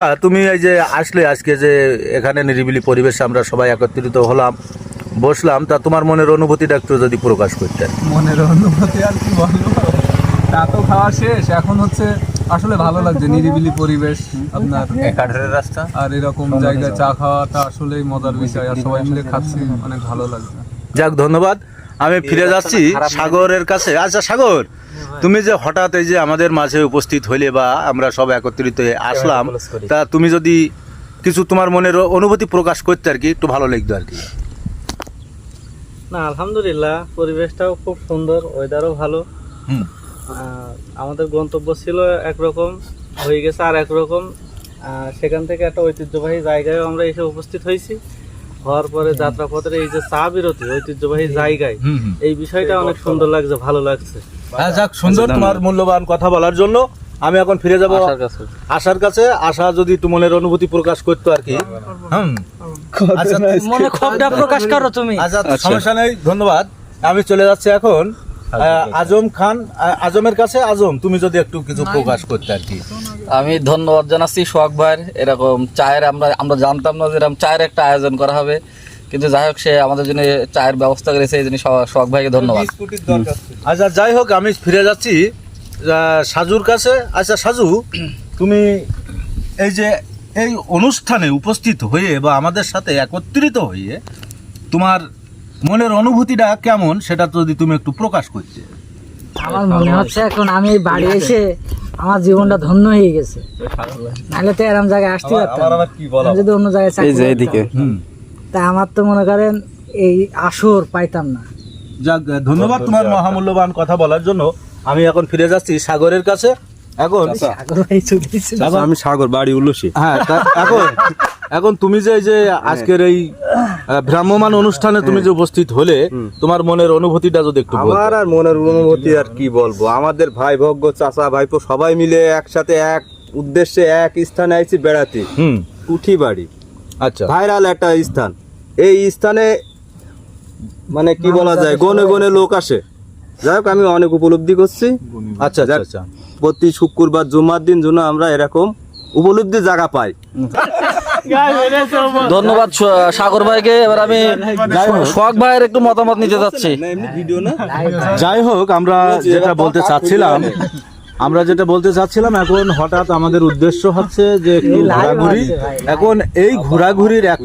তুমি এই যে আসলে আজকে যে এখানে নিরিবিলি পরিবেশে আমরা সবাই একত্রিত হলাম, বসলাম, তা তোমার মনের অনুভূতিটা একটু যদি প্রকাশ করতে। মনের অনুভূতি আর কি বলবো, তা তো খাওয়া শেষ, এখন হচ্ছে আসলে ভালো লাগছে নিরিবিলি পরিবেশ, আপনার কাঠের রাস্তা আর এরকম জায়গায় চা খাওয়াটা আসলেই মজার বিষয়, আর সবাই মিলে খাচ্ছি, অনেক ভালো লাগছে। যাক, ধন্যবাদ। আমি ফিরে যাচ্ছি সাগরের কাছে। আচ্ছা সাগর, তুমি যে হঠাৎ এই যে আমাদের মাঝে উপস্থিত হইলে বা আমরা সব একত্রিত হয়ে আসলাম, তা তুমি যদি কিছু তোমার মনের অনুভূতি প্রকাশ করতে আর কি, একটু ভালো লাগতো আর কি। না, আলহামদুলিল্লাহ, পরিবেশটাও খুব সুন্দর, ওয়েদারও ভালো। আমাদের গন্তব্য ছিল একরকম, হয়ে গেছে আর একরকম। সেখান থেকে একটা ঐতিহ্যবাহী জায়গায় আমরা এসে উপস্থিত হয়েছি। হওয়ার পরে যাত্রাপথের এই যে চা বিরতি ঐতিহ্যবাহী জায়গায়, এই বিষয়টা অনেক সুন্দর লাগছে, ভালো লাগছে। হ্যাঁ, যাক, সুন্দর, তোমার মূল্যবান কথা বলার জন্য। আমি এখন ফিরে যাব আশার কাছে। আশা যদি তোমার অনুভূতি প্রকাশ করতো আর কি। আচ্ছা, মনে ক্ষোভটা প্রকাশ করো তুমি। আচ্ছা, সমস্যা নেই, ধন্যবাদ। আমি চলে যাচ্ছি এখন আজমের কাছে। আজম, তুমি যদি একটু কিছু প্রকাশ করতে আর কি। আমি ধন্যবাদ জানাচ্ছি সোহাগ ভাইয়ের, এরকম চায়ের আমরা জানতাম না যে এরকম চায়ের একটা আয়োজন করা হবে, কিন্তু যাই হোক সে আমাদের জন্য চায়ের ব্যবস্থা করেছে, এই জন্য সোহাগ ভাইকে ধন্যবাদ। আচ্ছা, যাই হোক, আমি ফিরে যাচ্ছি সাজুর কাছে। আচ্ছা সাজু, তুমি এই যে এই অনুষ্ঠানে উপস্থিত হয়ে বা আমাদের সাথে একত্রিত হয়ে তোমার মনের অনুভূতিটা কেমন, সেটা যদি তুমি একটু প্রকাশ করতে। আমার মনে হচ্ছে এখন আমি বাড়ি এসে আমার জীবনটা ধন্য হয়ে গেছে, নাহলে তো এরকম জায়গায় আসতে পারতাম না। যদি অন্য জায়গায় চাকরি করতাম, তা আমার তো মনে করেন এই আসর পাইতাম না। যাক, ধন্যবাদ তোমার মহামূল্যবান কথা বলার জন্য। আমি এখন ফিরে যাচ্ছি সাগরের কাছে। এখন আমি সাগর, বাড়ি উল্লসী। হ্যাঁ, এখন তুমি যে এই যে আজকের এই ভ্রাম্যমাণ অনুষ্ঠানে তুমি যে উপস্থিত হলে, তোমার মনের অনুভূতিটা যদি একটু বলতে। আমার আর মনের অনুভূতি আর কি বলবো, আমাদের ভাই ভগ্য চাচা ভাইপো সবাই মিলে একসাথে এক উদ্দেশ্যে এক স্থানে আইছি বেড়াতে। উঠি বাড়ি, আচ্ছা, ভাইরাল একটা স্থান। এই স্থানে মানে কি বলা যায়, গনে গনে লোক আসে। যাই হোক, আমি অনেক উপলব্ধি করছি। আচ্ছা আচ্ছা, প্রতি শুক্রবার জুমার দিন জন্য আমরা এরকম উপলব্ধি জায়গা পাই। ধন্যবাদ সাগর ভাইকে। এবার আমি সোহাগ ভাইয়ের একটু মতামত নিতে যাচ্ছি। যাই হোক, আমরা যেটা বলতে চাচ্ছিলাম, এখন হঠাৎ আমাদের উদ্দেশ্য হচ্ছে যে একটু ঘোরাঘুরি। এখন এই ঘোরাঘুরির এক